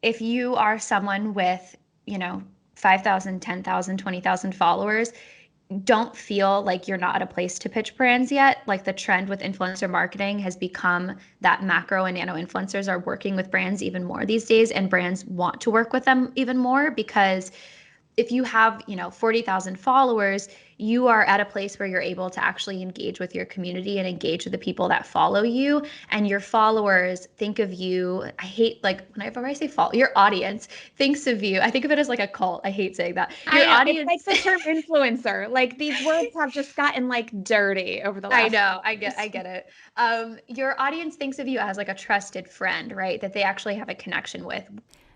if you are someone with, 5,000, 10,000, 20,000 followers, don't feel like you're not at a place to pitch brands yet. Like the trend with influencer marketing has become that macro and nano influencers are working with brands even more these days, and brands want to work with them even more because if you have, 40,000 followers, you are at a place where you're able to actually engage with your community and engage with the people that follow you. And your followers think of you. I hate, like, whenever I say follow, your audience thinks of you. I think of it as like a cult. I hate saying that. Your I know. It's like audience. the term influencer. Like these words have just gotten like dirty over the I last know, I years. get it. Your audience thinks of you as like a trusted friend, right? That they actually have a connection with.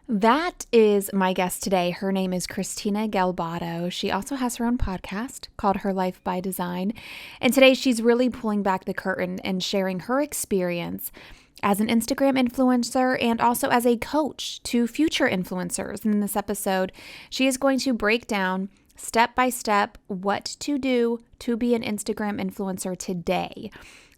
That is my guest today. Her name is Christina Galbato. She also has her own podcast called Her Life by Design. And today she's really pulling back the curtain and sharing her experience as an Instagram influencer and also as a coach to future influencers. And in this episode, she is going to break down step by step what to do to be an Instagram influencer today.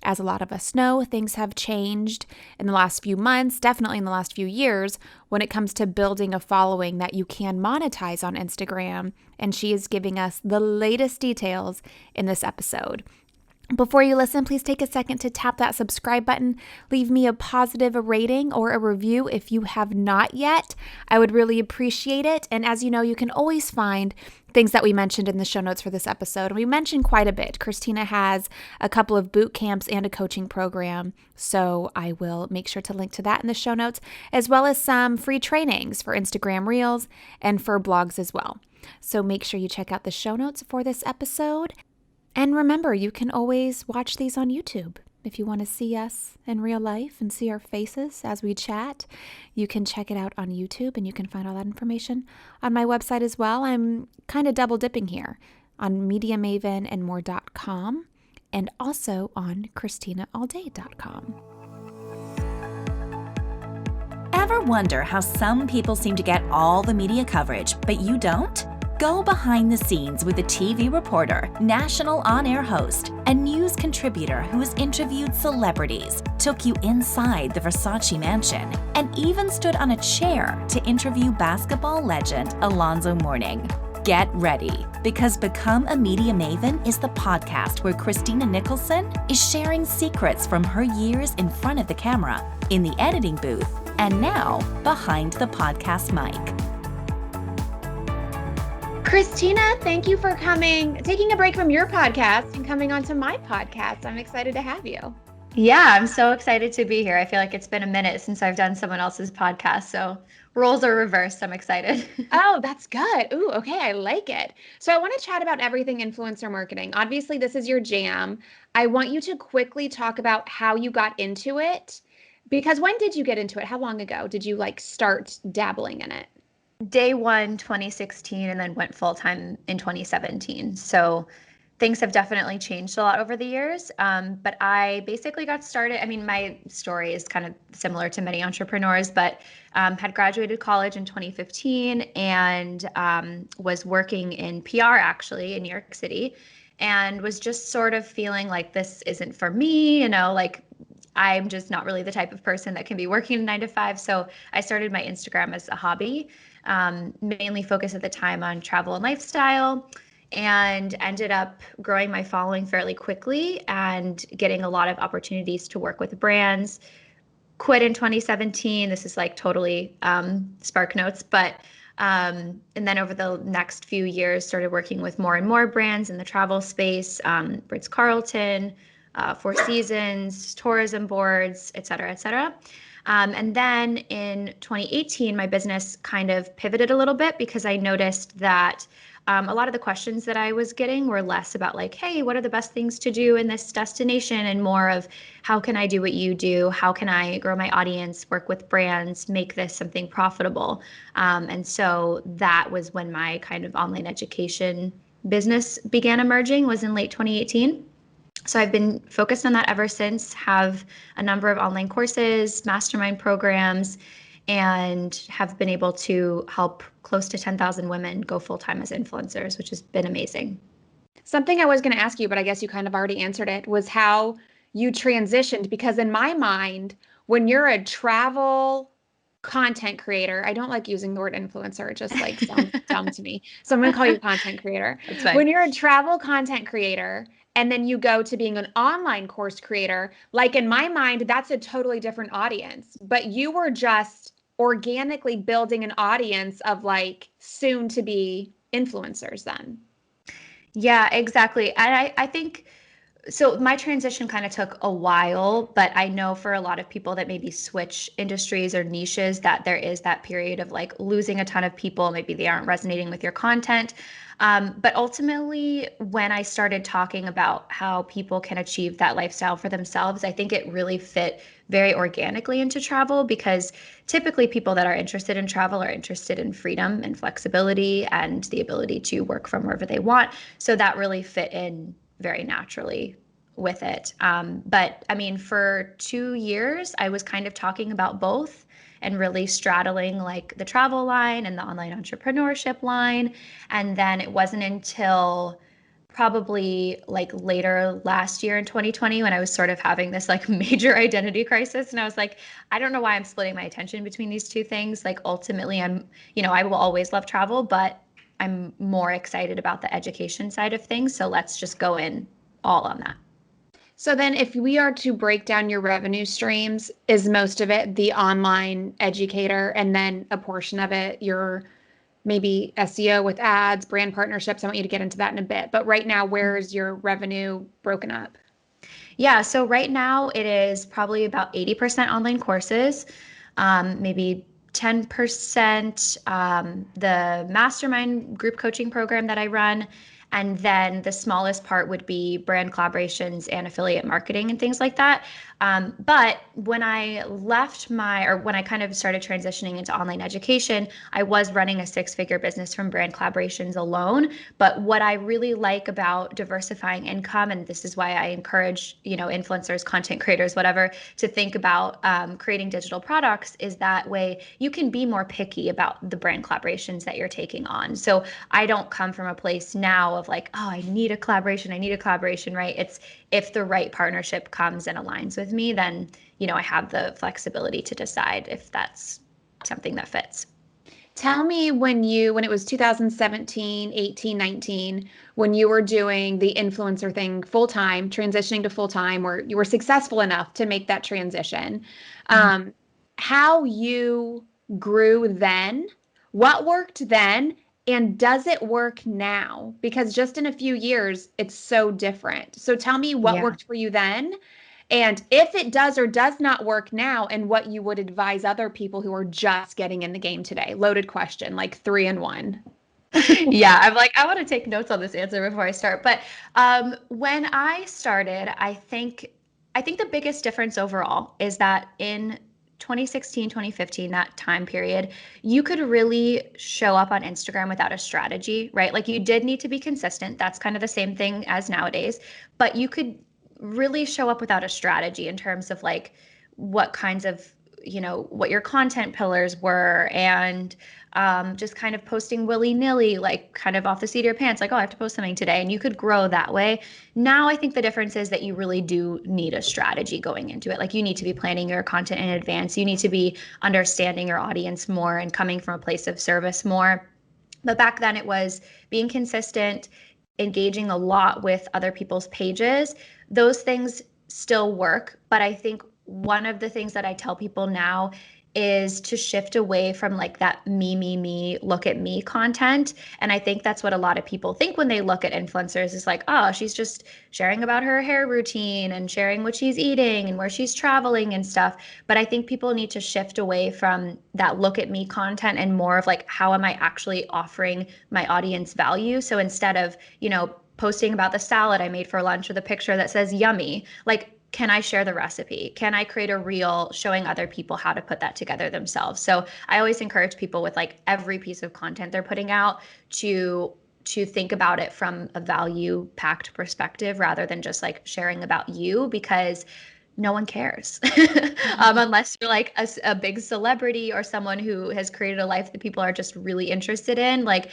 As a lot of us know, things have changed in the last few months, definitely in the last few years, when it comes to building a following that you can monetize on Instagram. And she is giving us the latest details in this episode. Before you listen, please take a second to tap that subscribe button. Leave me a positive rating or a review if you have not yet. I would really appreciate it. And as you know, you can always find things that we mentioned in the show notes for this episode. We mentioned quite a bit. Christina has a couple of boot camps and a coaching program, so I will make sure to link to that in the show notes, as well as some free trainings for Instagram Reels and for blogs as well. So make sure you check out the show notes for this episode. And remember, you can always watch these on YouTube. If you want to see us in real life and see our faces as we chat, you can check it out on YouTube, and you can find all that information on my website as well. I'm kind of double dipping here on MediaMavenandMore.com and also on ChristinaAllday.com. Ever wonder how some people seem to get all the media coverage, but you don't? Go behind the scenes with a TV reporter, national on-air host, and news contributor who has interviewed celebrities, took you inside the Versace mansion, and even stood on a chair to interview basketball legend Alonzo Mourning. Get ready, because Become a Media Maven is the podcast where Christina Nicholson is sharing secrets from her years in front of the camera, in the editing booth, and now behind the podcast mic. Christina, thank you for taking a break from your podcast and coming onto my podcast. I'm excited to have you. Yeah, I'm so excited to be here. I feel like it's been a minute since I've done someone else's podcast, so roles are reversed. I'm excited. Oh, that's good. Ooh, okay, I like it. So I want to chat about everything influencer marketing. Obviously, this is your jam. I want you to quickly talk about how you got into it, because when did you get into it? How long ago did you start dabbling in it? Day one, 2016, and then went full-time in 2017. So things have definitely changed a lot over the years. But I basically got started. I mean, my story is kind of similar to many entrepreneurs, but had graduated college in 2015 and was working in PR actually in New York City, and was just sort of feeling like this isn't for me, like I'm just not really the type of person that can be working 9 to 5. So I started my Instagram as a hobby, mainly focused at the time on travel and lifestyle, and ended up growing my following fairly quickly and getting a lot of opportunities to work with brands. Quit in 2017. This is like totally spark notes, but and then over the next few years started working with more and more brands in the travel space, Ritz-Carlton, Four Seasons, tourism boards, et cetera, et cetera. And then in 2018, my business kind of pivoted a little bit because I noticed that a lot of the questions that I was getting were less about like, hey, what are the best things to do in this destination? And more of how can I do what you do? How can I grow my audience, work with brands, make this something profitable? And so that was when my kind of online education business began emerging, was in late 2018. So I've been focused on that ever since, have a number of online courses, mastermind programs, and have been able to help close to 10,000 women go full-time as influencers, which has been amazing. Something I was going to ask you, but I guess you kind of already answered it, was how you transitioned. Because in my mind, when you're a travel content creator. I don't like using the word influencer. It just like sounds dumb to me. So I'm going to call you content creator. That's fine. When you're a travel content creator and then you go to being an online course creator, like in my mind, that's a totally different audience. But you were just organically building an audience of like soon to be influencers then. Yeah, exactly. And I think so my transition kind of took a while, but I know for a lot of people that maybe switch industries or niches that there is that period of like losing a ton of people. Maybe they aren't resonating with your content. But ultimately, when I started talking about how people can achieve that lifestyle for themselves, I think it really fit very organically into travel because typically people that are interested in travel are interested in freedom and flexibility and the ability to work from wherever they want. So that really fit in very naturally with it. But I mean, for 2 years, I was kind of talking about both and really straddling like the travel line and the online entrepreneurship line. And then it wasn't until probably like later last year in 2020 when I was sort of having this like major identity crisis. And I was like, I don't know why I'm splitting my attention between these two things. Like ultimately, I will always love travel, but I'm more excited about the education side of things. So let's just go in all on that. So then if we are to break down your revenue streams, is most of it the online educator and then a portion of it your maybe SEO with ads, brand partnerships? I want you to get into that in a bit. But right now, where is your revenue broken up? Yeah, so right now it is probably about 80% online courses, maybe 10% the mastermind group coaching program that I run. And then the smallest part would be brand collaborations and affiliate marketing and things like that. But when I when I kind of started transitioning into online education, I was running a six-figure business from brand collaborations alone. But what I really like about diversifying income, and this is why I encourage, influencers, content creators, whatever, to think about creating digital products, is that way you can be more picky about the brand collaborations that you're taking on. So I don't come from a place now of like, oh, I need a collaboration, right? It's if the right partnership comes and aligns with me, then, I have the flexibility to decide if that's something that fits. Tell me when it was 2017, 18, 19, when you were doing the influencer thing full time, transitioning to full time, where you were successful enough to make that transition, how you grew then, what worked then, and does it work now? Because just in a few years, it's so different. So tell me what Yeah. worked for you then, and if it does or does not work now, and what you would advise other people who are just getting in the game today. Loaded question, like 3 in 1. Yeah, I'm like, I want to take notes on this answer before I start. But when I started, I think the biggest difference overall is that in 2016, 2015, that time period, you could really show up on Instagram without a strategy, right? Like you did need to be consistent. That's kind of the same thing as nowadays, but you could really show up without a strategy in terms of like what kinds of what your content pillars were and just kind of posting willy-nilly, like kind of off the seat of your pants, like, oh, I have to post something today. And you could grow that way. Now, I think the difference is that you really do need a strategy going into it. Like you need to be planning your content in advance. You need to be understanding your audience more and coming from a place of service more. But back then it was being consistent, engaging a lot with other people's pages. Those things still work. But I think one of the things that I tell people now is to shift away from like that me, look at me content. And I think that's what a lot of people think when they look at influencers is like, oh, she's just sharing about her hair routine and sharing what she's eating and where she's traveling and stuff. But I think people need to shift away from that look at me content and more of like, how am I actually offering my audience value? So instead of, posting about the salad I made for lunch with a picture that says yummy, like, can I share the recipe? Can I create a reel showing other people how to put that together themselves? So I always encourage people with like every piece of content they're putting out to think about it from a value packed perspective rather than just like sharing about you, because no one cares unless you're like a big celebrity or someone who has created a life that people are just really interested in. Like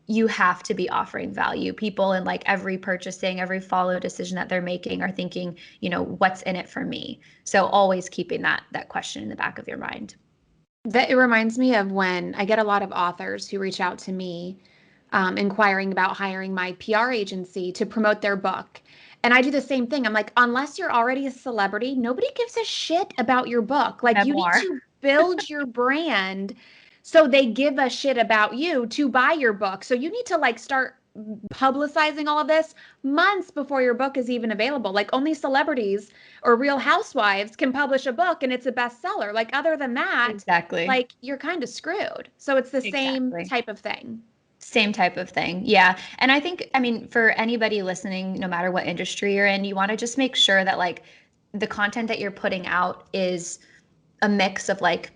you have to be offering value. People in like every purchasing, every follow decision that they're making are thinking, what's in it for me? So always keeping that question in the back of your mind. That it reminds me of when I get a lot of authors who reach out to me, inquiring about hiring my PR agency to promote their book. And I do the same thing. I'm like, unless you're already a celebrity, nobody gives a shit about your book. Like, you need Memoir. to build your brand so they give a shit about you to buy your book. So you need to like start publicizing all of this months before your book is even available. Like, only celebrities or Real Housewives can publish a book and it's a bestseller. Like, other than that, Exactly. like, you're kind of screwed. So it's the same Exactly. type of thing. Same type of thing. Yeah. And I think, I mean, for anybody listening, no matter what industry you're in, you want to just make sure that like the content that you're putting out is a mix of like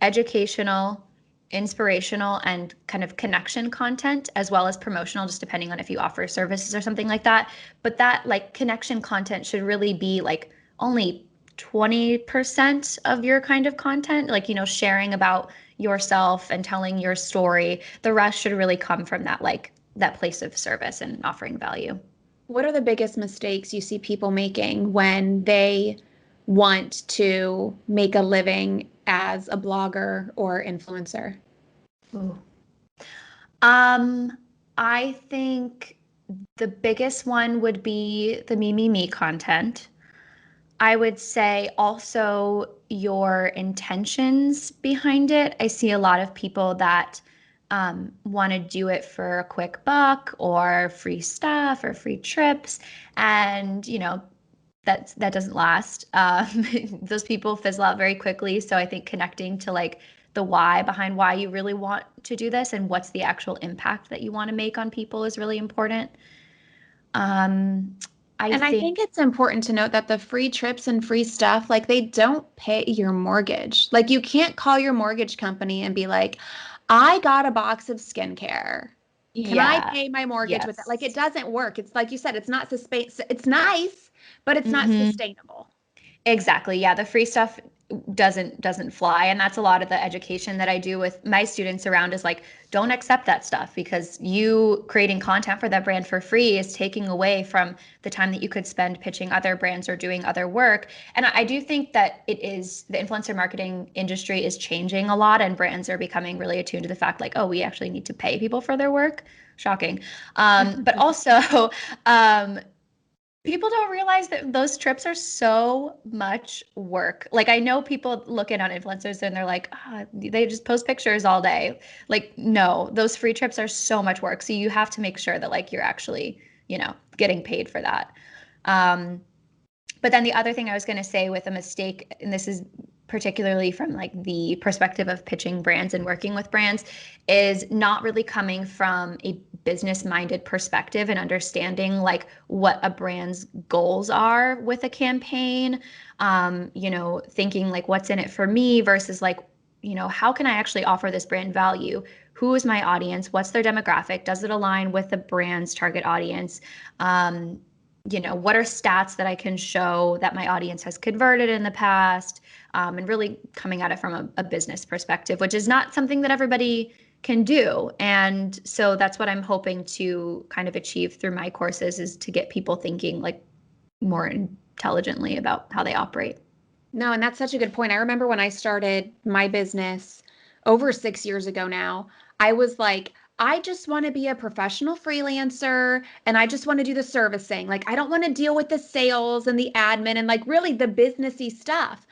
educational, inspirational, and kind of connection content, as well as promotional, just depending on if you offer services or something like that. But that like connection content should really be like only 20% of your kind of content, like, sharing about yourself and telling your story. The rest should really come from that, like that place of service and offering value. What are the biggest mistakes you see people making when they want to make a living as a blogger or influencer? Ooh. Um, I think the biggest one would be the me content. I would say also your intentions behind it. I see a lot of people that want to do it for a quick buck or free stuff or free trips. And, that doesn't last. Those people fizzle out very quickly. So I think connecting to like the why behind why you really want to do this and what's the actual impact that you want to make on people is really important. Um, I And I think, think it's important to note that the free trips and free stuff, like, they don't pay your mortgage. Like, you can't call your mortgage company and be like, I got a box of skincare. Can I yeah, pay my mortgage with that? Like, it yes. doesn't work. It's like you said, it's not it's nice, but it's not Hmm. sustainable. Exactly. Yeah, the free stuff doesn't fly, and that's a lot of the education that I do with my students around is like, don't accept that stuff because you creating content for that brand for free is taking away from the time that you could spend pitching other brands or doing other work. And I do think that the influencer marketing industry is changing a lot, and brands are becoming really attuned to the fact like, oh, we actually need to pay people for their work. Shocking. But also, um, people don't realize that those trips are so much work. Like, I know people look in on influencers and they're like, they just post pictures all day. Like, no, those free trips are so much work. So you have to make sure that like you're actually, getting paid for that. Um, but then the other thing I was going to say with a mistake, and this is particularly from like the perspective of pitching brands and working with brands, is not really coming from a business minded perspective and understanding like what a brand's goals are with a campaign. Thinking like what's in it for me versus like, how can I actually offer this brand value? Who is my audience? What's their demographic? Does it align with the brand's target audience? What are stats that I can show that my audience has converted in the past? And really coming at it from a business perspective, which is not something that everybody can do. And so that's what I'm hoping to kind of achieve through my courses, is to get people thinking like more intelligently about how they operate. No, and that's such a good point. I remember when I started my business over 6 years ago now, I was like, I just want to be a professional freelancer and I just want to do the servicing. Like, I don't want to deal with the sales and the admin and like really the businessy stuff.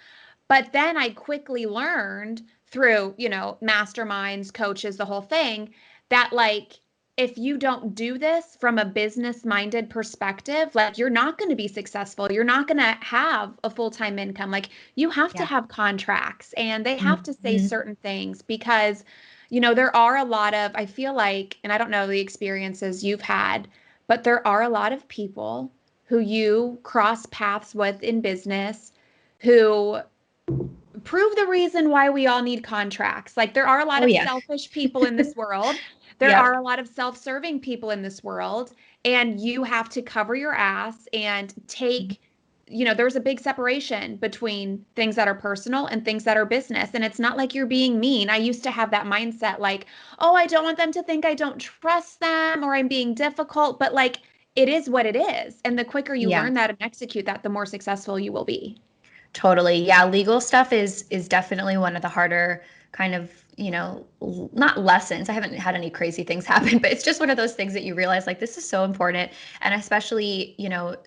But then I quickly learned through, masterminds, coaches, the whole thing, that like, if you don't do this from a business minded perspective, like, you're not going to be successful. You're not going to have a full time income. Like, you have to Yeah. have contracts and they have to say Mhm. certain things because, there are a lot of, I feel like, and I don't know the experiences you've had, but there are a lot of people who you cross paths with in business who prove the reason why we all need contracts. Like, there are a lot Oh of yeah. selfish people in this world. There are Yep. a lot of self-serving people in this world, and you have to cover your ass and take, there's a big separation between things that are personal and things that are business. And it's not like you're being mean. I used to have that mindset like, oh, I don't want them to think I don't trust them or I'm being difficult, but like, it is what it is. And the quicker you Yeah. learn that and execute that, the more successful you will be. Totally. Yeah, legal stuff is definitely one of the harder kind of, not lessons. I haven't had any crazy things happen, but it's just one of those things that you realize like this is so important. And especially,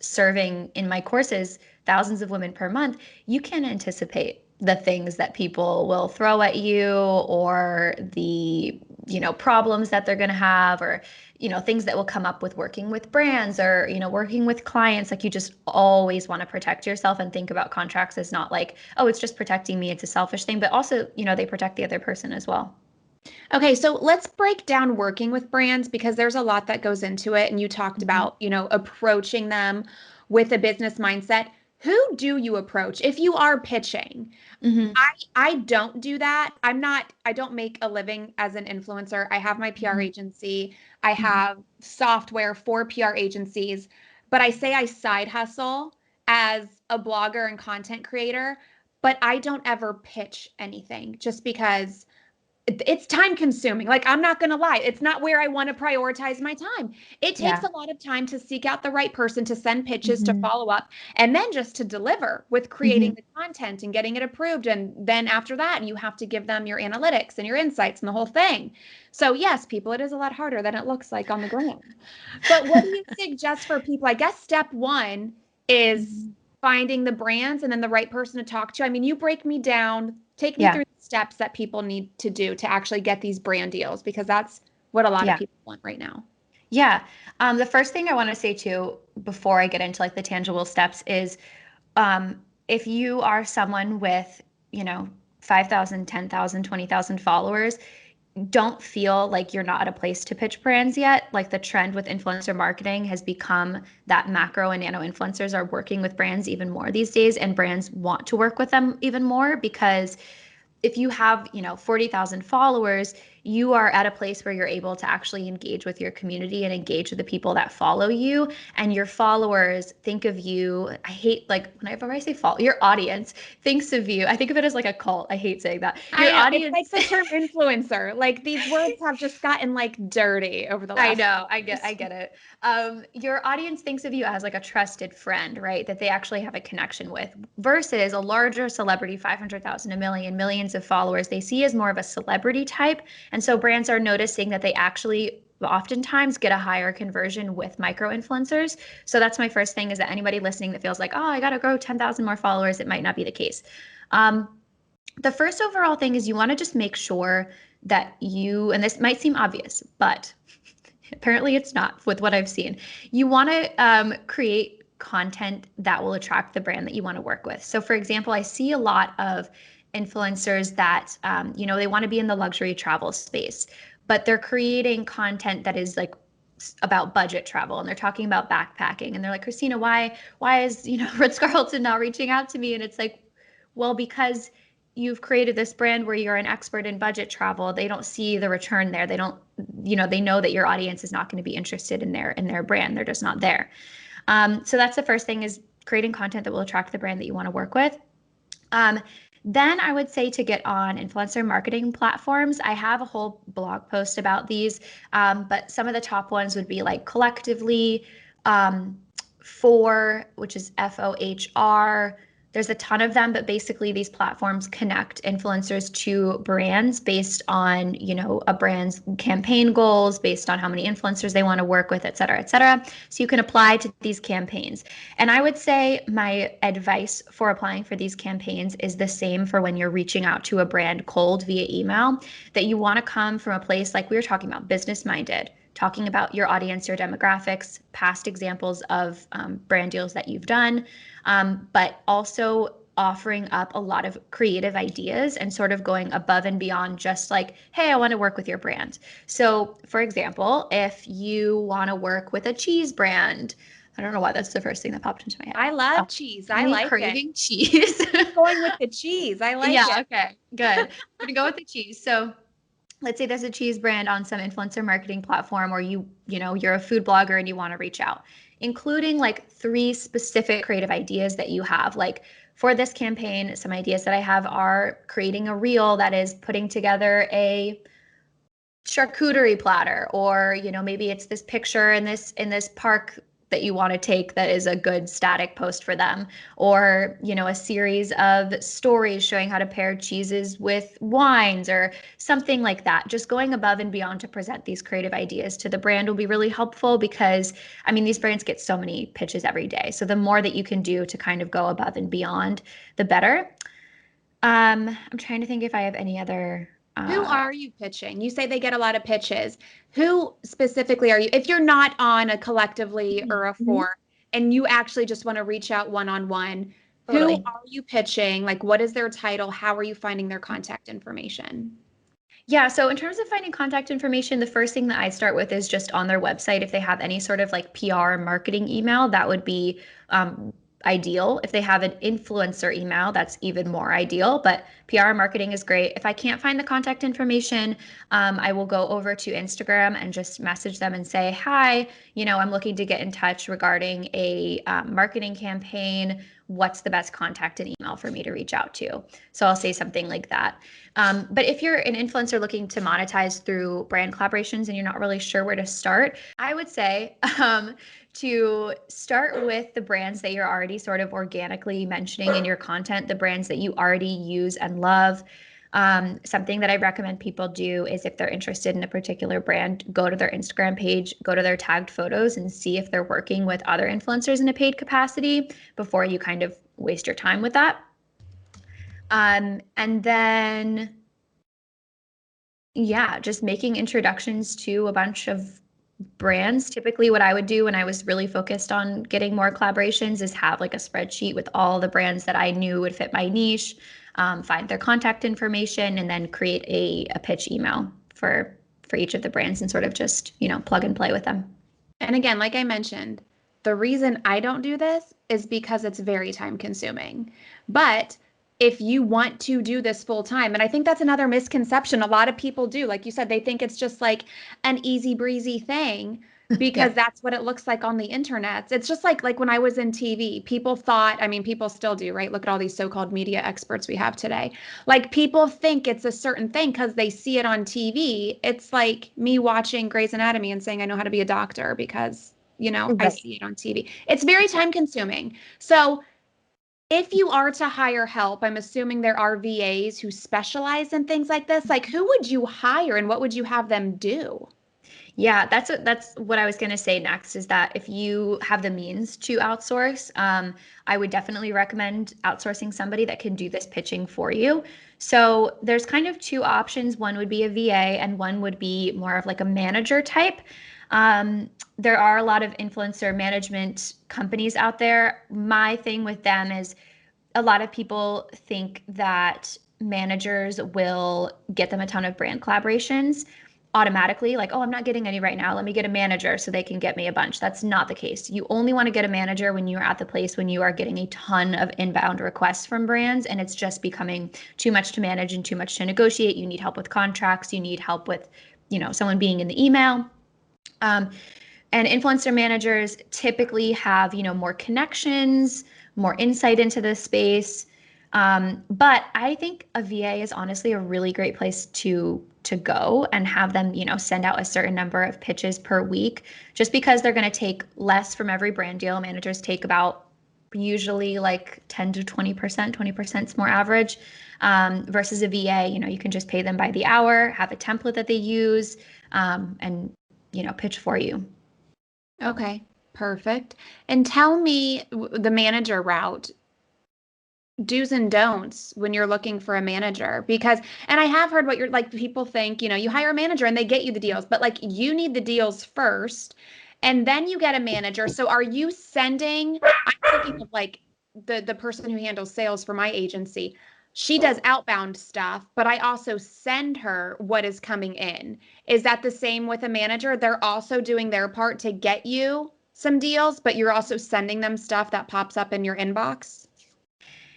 serving in my courses, thousands of women per month, you can anticipate the things that people will throw at you or the, problems that they're going to have or, things that will come up with working with brands or, working with clients. Like you just always want to protect yourself and think about contracts as not like, oh, it's just protecting me. It's a selfish thing, but also, they protect the other person as well. Okay, so let's break down working with brands because there's a lot that goes into it. And you talked about, approaching them with a business mindset. Who do you approach if you are pitching? I don't do that. I don't make a living as an influencer. I have my PR agency. I have software for PR agencies, but I say I side hustle as a blogger and content creator, but I don't ever pitch anything just because it's time consuming. Like, I'm not going to lie. It's not where I want to prioritize my time. It takes a lot of time to seek out the right person, to send pitches, to follow up, and then just to deliver with creating the content and getting it approved. And then after that, you have to give them your analytics and your insights and the whole thing. So yes, people, it is a lot harder than it looks like on the ground. But what do you suggest for people? I guess step one is finding the brands and then the right person to talk to. I mean, you break me down, take me through the steps that people need to do to actually get these brand deals, because that's what a lot of people want right now. Yeah. The first thing I want to say too, before I get into like the tangible steps is, if you are someone with, 5,000, 10,000, 20,000 followers, don't feel like you're not at a place to pitch brands yet. Like the trend with influencer marketing has become that macro and nano influencers are working with brands even more these days, and brands want to work with them even more because if you have, 40,000 followers, you are at a place where you're able to actually engage with your community and engage with the people that follow you, and your followers think of you. I hate like whenever I say follow, your audience thinks of you. I think of it as like a cult. I hate saying that. Your audience, it's like the term influencer. Like these words have just gotten like dirty over the last. I know. I get it. Your audience thinks of you as like a trusted friend, right? That they actually have a connection with, versus a larger celebrity, 500,000, a million, millions of followers. They see as more of a celebrity type. And so brands are noticing that they actually oftentimes get a higher conversion with micro influencers. So that's my first thing, is that anybody listening that feels like, oh, I got to grow 10,000 more followers, it might not be the case. The first overall thing is you want to just make sure that you, and this might seem obvious, but apparently it's not with what I've seen. You want to create content that will attract the brand that you want to work with. So for example, I see a lot of influencers that, they want to be in the luxury travel space, but they're creating content that is like about budget travel, and they're talking about backpacking, and they're like, Christina, why is, Ritz-Carlton not reaching out to me? And it's like, well, because you've created this brand where you're an expert in budget travel. They don't see the return there. They don't, they know that your audience is not going to be interested in their brand. They're just not there. So that's the first thing, is creating content that will attract the brand that you want to work with. Then I would say to get on influencer marketing platforms. I have a whole blog post about these, but some of the top ones would be like Collectively, Fohr, which is Fohr. There's a ton of them, but basically these platforms connect influencers to brands based on, a brand's campaign goals, based on how many influencers they want to work with, et cetera, et cetera. So you can apply to these campaigns. And I would say my advice for applying for these campaigns is the same for when you're reaching out to a brand cold via email, that you want to come from a place like we were talking about, business-minded, talking about your audience, your demographics, past examples of brand deals that you've done, but also offering up a lot of creative ideas and sort of going above and beyond just like, hey, I want to work with your brand. So for example, if you want to work with a cheese brand, I don't know why that's the first thing that popped into my head. I love cheese. I like craving cheese. Going with the cheese. I like it. Okay, good. I'm going to go with the cheese. So let's say there's a cheese brand on some influencer marketing platform, or you're a food blogger and you want to reach out, including like 3 specific creative ideas that you have. Like for this campaign, some ideas that I have are creating a reel that is putting together a charcuterie platter, or maybe it's this picture in this park that you want to take that is a good static post for them, or a series of stories showing how to pair cheeses with wines or something like that. Just going above and beyond to present these creative ideas to the brand will be really helpful, because these brands get so many pitches every day, so the more that you can do to kind of go above and beyond, the better. I'm trying to think if I have any other. Who are you pitching? You say they get a lot of pitches. Who specifically are you? If you're not on a Collectively or a Fohr, and you actually just want to reach out one-on-one, Totally. who are you pitching? Like, what is their title? How are you finding their contact information? Yeah, so in terms of finding contact information, the first thing that I start with is just on their website. If they have any sort of like PR marketing email, that would be ideal. If they have an influencer email, that's even more ideal, but PR marketing is great. If I can't find the contact information, I will go over to Instagram and just message them and say, hi, I'm looking to get in touch regarding a marketing campaign. What's the best contact and email for me to reach out to? So I'll say something like that. But if you're an influencer looking to monetize through brand collaborations and you're not really sure where to start, I would say to start with the brands that you're already sort of organically mentioning in your content, the brands that you already use and love. Something that I recommend people do is, if they're interested in a particular brand, go to their Instagram page, go to their tagged photos, and see if they're working with other influencers in a paid capacity before you kind of waste your time with that. And then, yeah, just making introductions to a bunch of brands. Typically what I would do when I was really focused on getting more collaborations is have like a spreadsheet with all the brands that I knew would fit my niche, find their contact information, and then create a pitch email for each of the brands and sort of just, plug and play with them. And again, like I mentioned, the reason I don't do this is because it's very time consuming. But if you want to do this full time, and I think that's another misconception a lot of people do, like you said, they think it's just like an easy breezy thing because that's what it looks like on the internet. It's just like when I was in TV, people thought, people still do, right? Look at all these so-called media experts we have today. Like, people think it's a certain thing because they see it on TV. It's like me watching Grey's Anatomy and saying I know how to be a doctor because, I see it on TV. It's very time consuming. So if you are to hire help, I'm assuming there are VAs who specialize in things like this. Like, who would you hire and what would you have them do? Yeah, that's what I was going to say next, is that if you have the means to outsource, I would definitely recommend outsourcing somebody that can do this pitching for you. So there's kind of two options. One would be a VA and one would be more of like a manager type. There are a lot of influencer management companies out there. My thing with them is a lot of people think that managers will get them a ton of brand collaborations automatically, like, oh, I'm not getting any right now, let me get a manager so they can get me a bunch. That's not the case. You only want to get a manager when you're at the place when you are getting a ton of inbound requests from brands and it's just becoming too much to manage and too much to negotiate. You need help with contracts, you need help with, someone being in the email. And influencer managers typically have, more connections, more insight into this space. But I think a VA is honestly a really great place to go and have them, send out a certain number of pitches per week, just because they're going to take less from every brand deal. Managers take about usually like 10 to 20%, 20% is more average, versus a VA, you can just pay them by the hour, have a template that they use, and, pitch for you. Okay, perfect. And tell me the manager route, do's and don'ts when you're looking for a manager, because, and I have heard what you're like, people think, you hire a manager and they get you the deals, but like you need the deals first and then you get a manager. So are you sending, I'm thinking of like the person who handles sales for my agency. She does outbound stuff, but I also send her what is coming in. Is that the same with a manager? They're also doing their part to get you some deals, but you're also sending them stuff that pops up in your inbox?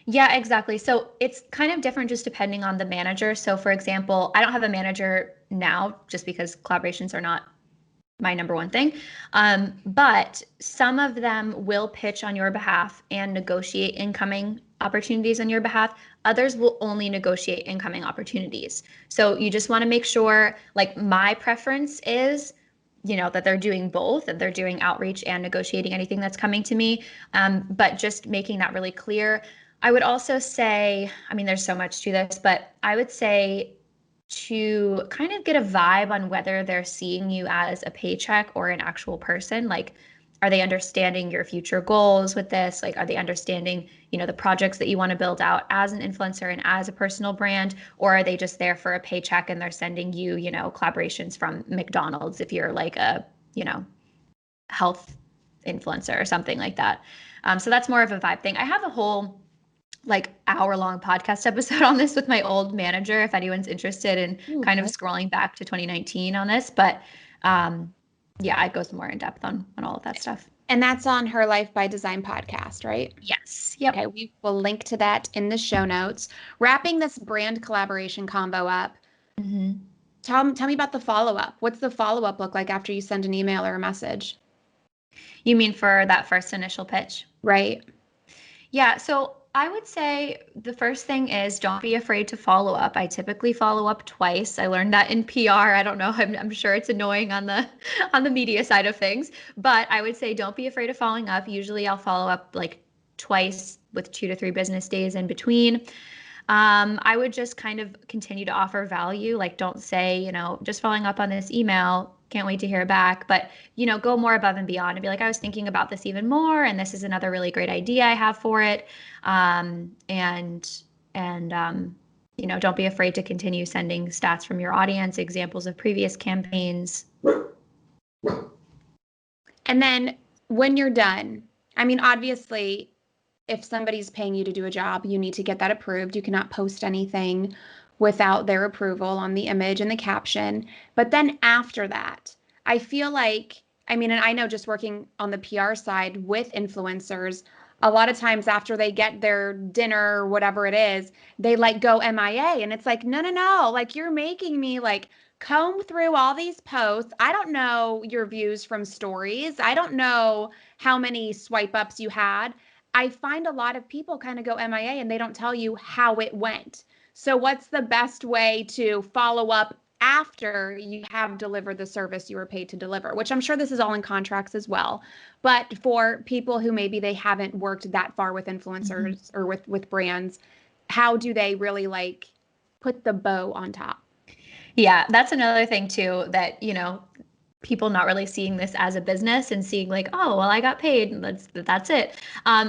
Yeah, exactly. So it's kind of different just depending on the manager. So for example, I don't have a manager now just because collaborations are not my number one thing. But some of them will pitch on your behalf and negotiate incoming opportunities on your behalf. Others will only negotiate incoming opportunities. So you just want to make sure, like my preference is that they're doing both, and they're doing outreach and negotiating anything that's coming to me. But just making that really clear. I would also say, I mean, there's so much to this, but I would say to kind of get a vibe on whether they're seeing you as a paycheck or an actual person. Like, are they understanding your future goals with this? Like, are they understanding, the projects that you want to build out as an influencer and as a personal brand? Or are they just there for a paycheck and they're sending you, collaborations from McDonald's if you're like a, health influencer or something like that. So that's more of a vibe thing. I have a whole like hour-long podcast episode on this with my old manager, if anyone's interested in kind of scrolling back to 2019 on this. But yeah, it goes more in depth on all of that stuff. And that's on her Life by Design podcast, right? Yes. Yep. Okay, we will link to that in the show notes. Wrapping this brand collaboration combo up, tell me about the follow-up. What's the follow-up look like after you send an email or a message? You mean for that first initial pitch? Right. Yeah, so I would say the first thing is don't be afraid to follow up. I typically follow up twice. I learned that in PR. I don't know. I'm sure it's annoying on the media side of things, but I would say don't be afraid of following up. Usually I'll follow up like twice with 2 to 3 business days in between. I would just kind of continue to offer value. Like, don't say, just following up on this email, can't wait to hear back, but, go more above and beyond and be like, I was thinking about this even more, and this is another really great idea I have for it. And don't be afraid to continue sending stats from your audience, examples of previous campaigns. And then when you're done, I mean, obviously, if somebody's paying you to do a job, you need to get that approved. You cannot post anything without their approval on the image and the caption. But then after that, I feel like, and I know just working on the PR side with influencers, a lot of times after they get their dinner or whatever it is, they like go MIA. And it's like, no. Like, you're making me like comb through all these posts. I don't know your views from stories. I don't know how many swipe ups you had. I find a lot of people kind of go MIA and they don't tell you how it went. So what's the best way to follow up after you have delivered the service you were paid to deliver, which I'm sure this is all in contracts as well. But for people who maybe they haven't worked that far with influencers or with brands, how do they really like put the bow on top? Yeah, that's another thing too, that, people not really seeing this as a business and seeing like, oh, well, I got paid. That's it.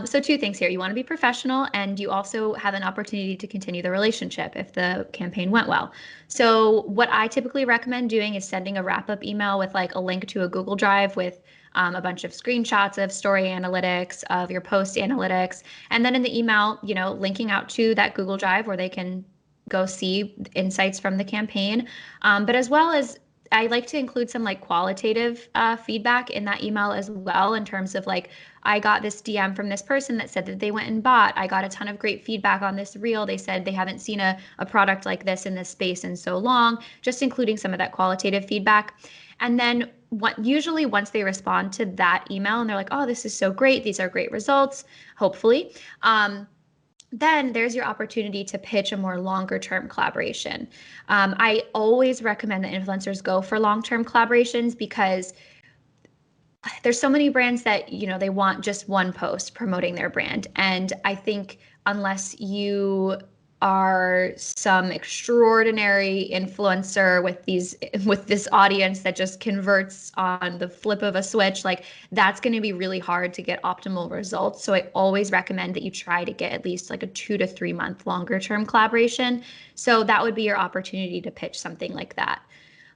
So 2 things here. You want to be professional, and you also have an opportunity to continue the relationship if the campaign went well. So what I typically recommend doing is sending a wrap-up email with like a link to a Google Drive with a bunch of screenshots of story analytics, of your post analytics. And then in the email, linking out to that Google Drive where they can go see insights from the campaign. But as well as I like to include some like qualitative feedback in that email as well, in terms of like, I got this DM from this person that said that they went and bought. I got a ton of great feedback on this reel. They said they haven't seen a product like this in this space in so long, just including some of that qualitative feedback. And then usually once they respond to that email and they're like, oh, this is so great, these are great results, hopefully, then there's your opportunity to pitch a more longer term collaboration. I always recommend that influencers go for long-term collaborations because there's so many brands that, they want just one post promoting their brand. And I think unless you are some extraordinary influencer with this audience that just converts on the flip of a switch, like that's going to be really hard to get optimal results. So I always recommend that you try to get at least like a 2 to 3 month longer term collaboration. So that would be your opportunity to pitch something like that.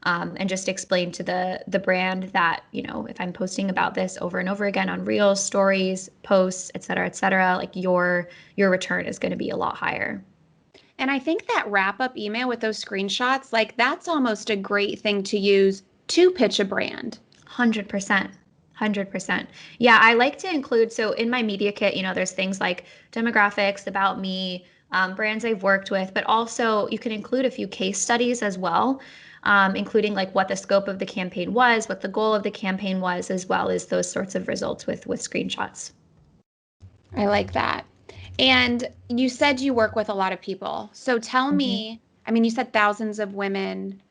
And just explain to the brand that, if I'm posting about this over and over again on Reels, stories, posts, et cetera, like your return is going to be a lot higher. And I think that wrap-up email with those screenshots, like that's almost a great thing to use to pitch a brand. 100%. 100%. Yeah, I like to include, so in my media kit, there's things like demographics, about me, brands I've worked with, but also you can include a few case studies as well, including like what the scope of the campaign was, what the goal of the campaign was, as well as those sorts of results with screenshots. I like that. And you said you work with a lot of people. So tell me, you said thousands of women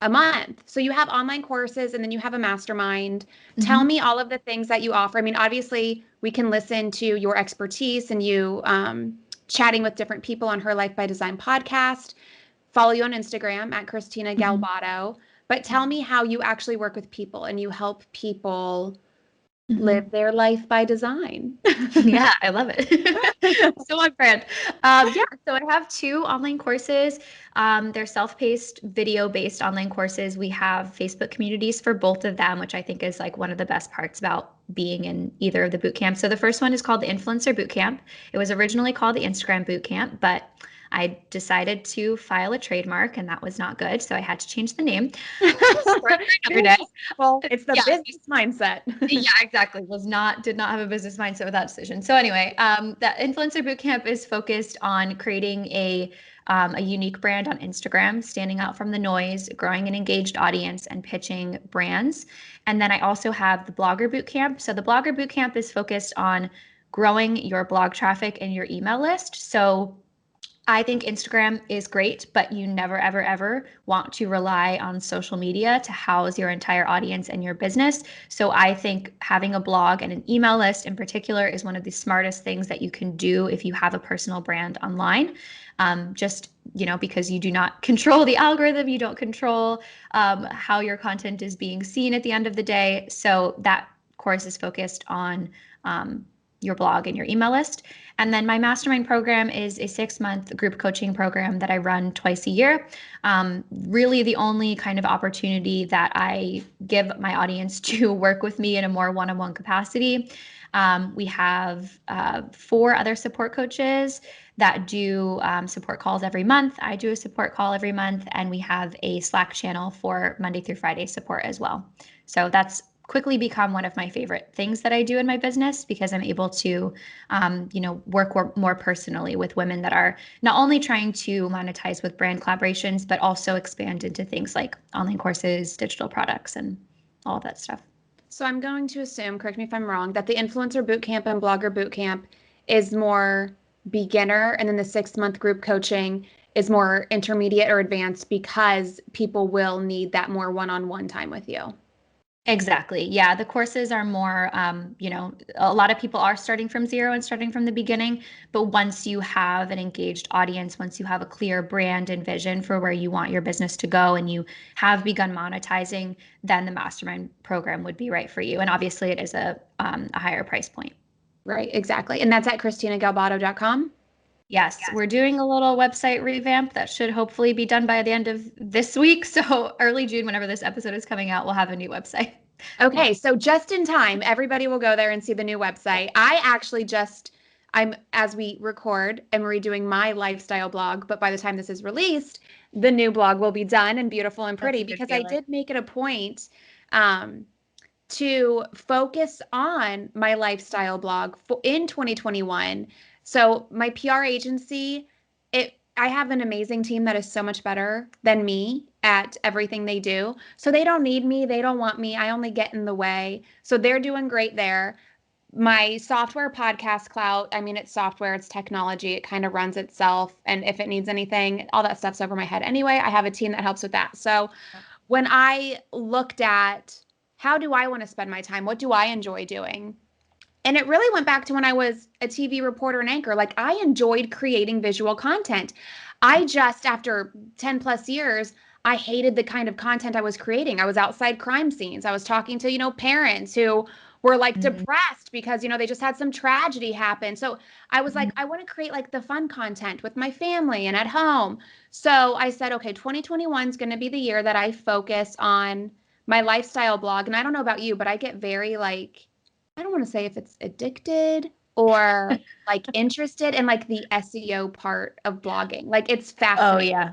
A month. So you have online courses and then you have a mastermind. Tell Mhm. me all of the things that you offer. I mean, obviously, we can listen to your expertise and you chatting with different people on her Life by Design podcast. Follow you on Instagram at Christina Mhm. Galbato. But tell me how you actually work with people and you help people live Mhm. their life by design. Yeah, I love it. So on brand. Yeah, so I have two online courses. They're self-paced, video-based online courses. We have Facebook communities for both of them, which I think is like one of the best parts about being in either of the boot camps. So the first one is called the Influencer Bootcamp. It was originally called the Instagram Bootcamp, but I decided to file a trademark and that was not good. So I had to change the name. Story for another day. Business. Well, it's the Yeah, business mindset. yeah, exactly. Did not have a business mindset with that decision. So anyway, that influencer bootcamp is focused on creating a unique brand on Instagram, standing out from the noise, growing an engaged audience, and pitching brands. And then I also have the blogger bootcamp. So the blogger bootcamp is focused on growing your blog traffic and your email list. So I think Instagram is great, but you never, ever, ever want to rely on social media to house your entire audience and your business. So I think having a blog and an email list in particular is one of the smartest things that you can do if you have a personal brand online. Just, because you do not control the algorithm, you don't control how your content is being seen at the end of the day. So that course is focused on your blog and your email list. And then my mastermind program is a 6-month group coaching program that I run twice a year. Really, the only kind of opportunity that I give my audience to work with me in a more one on one capacity. We have 4 other support coaches that do support calls every month. I do a support call every month, and we have a Slack channel for Monday through Friday support as well. So that's quickly become one of my favorite things that I do in my business because I'm able to work more personally with women that are not only trying to monetize with brand collaborations, but also expand into things like online courses, digital products, and all of that stuff. So I'm going to assume, correct me if I'm wrong, that the influencer bootcamp and blogger bootcamp is more beginner, and then the 6-month group coaching is more intermediate or advanced because people will need that more one-on-one time with you. Exactly. Yeah. The courses are more, a lot of people are starting from zero and starting from the beginning. But once you have an engaged audience, once you have a clear brand and vision for where you want your business to go and you have begun monetizing, then the mastermind program would be right for you. And obviously, it is a higher price point. Right, exactly. And that's at ChristinaGalbato.com. Yes, we're doing a little website revamp that should hopefully be done by the end of this week. So early June, whenever this episode is coming out, we'll have a new website. Okay, so just in time, everybody will go there and see the new website. I actually as we record, and redoing my lifestyle blog, but by the time this is released, the new blog will be done and beautiful and That's pretty a good because I feeling. did make it a point to focus on my lifestyle blog in 2021. So my PR agency, I have an amazing team that is so much better than me at everything they do. So they don't need me, they don't want me. I only get in the way. So they're doing great there. My software podcast clout, I mean, it's software, it's technology, it kind of runs itself. And if it needs anything, all that stuff's over my head anyway. I have a team that helps with that. So when I looked at how do I want to spend my time? What do I enjoy doing? And it really went back to when I was a TV reporter and anchor. Like I enjoyed creating visual content. I just, after 10 plus years, I hated the kind of content I was creating. I was outside crime scenes. I was talking to, parents who were like Mhm. depressed because, they just had some tragedy happen. So I was Mhm. like, I want to create like the fun content with my family and at home. So I said, okay, 2021 is going to be the year that I focus on my lifestyle blog. And I don't know about you, but I get very like, I don't want to say if it's addicted or like interested in like the SEO part of blogging. Like it's Oh fascinating. yeah.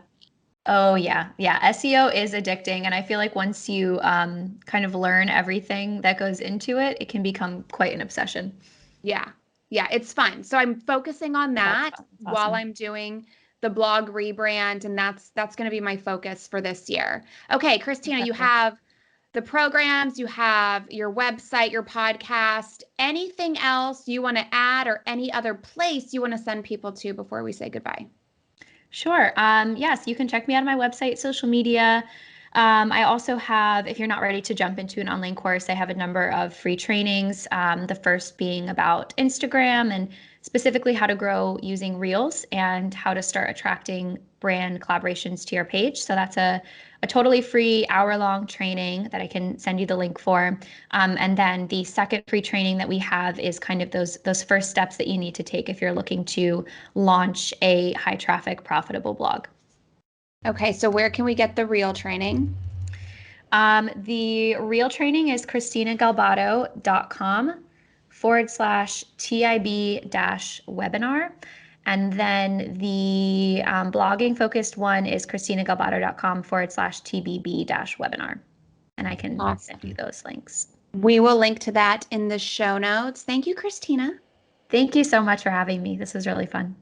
Oh yeah. Yeah. SEO is addicting. And I feel like once you kind of learn everything that goes into it, it can become quite an obsession. Yeah. Yeah, it's fun. So I'm focusing on That's that fun. That's while awesome. I'm doing the blog rebrand, and that's going to be my focus for this year. Okay, Christina, you Incredible. have the programs, you have your website, your podcast. Anything else you want to add or any other place you want to send people to before we say goodbye? Sure. Yes, you can check me out on my website, social media. I also have, if you're not ready to jump into an online course, I have a number of free trainings. The first being about Instagram and specifically how to grow using Reels and how to start attracting brand collaborations to your page. So that's a totally free hour-long training that I can send you the link for. And then the second free training that we have is kind of those first steps that you need to take if you're looking to launch a high-traffic, profitable blog. Okay, so where can we get the Reel training? The Reel training is christinagalbado.com/TIB-webinar. And then the blogging focused one is christinagalbado.com/TBB-webinar. And I can send you those links. We will link to that in the show notes. Thank you, Christina. Thank you so much for having me. This was really fun.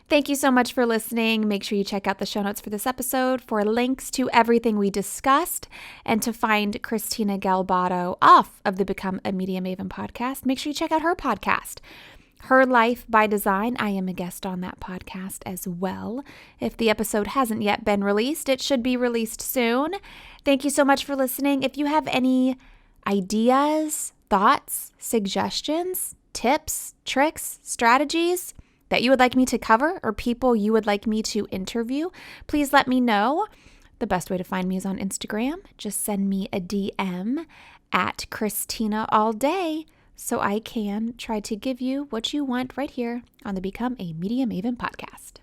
Thank you so much for listening. Make sure you check out the show notes for this episode for links to everything we discussed and to find Christina Galbado off of the Become a Media Maven podcast. Make sure you check out her podcast, Her Life by Design. I am a guest on that podcast as well. If the episode hasn't yet been released, it should be released soon. Thank you so much for listening. If you have any ideas, thoughts, suggestions, tips, tricks, strategies that you would like me to cover or people you would like me to interview, please let me know. The best way to find me is on Instagram. Just send me a DM at Christina all day so I can try to give you what you want right here on the Become a Media Maven podcast.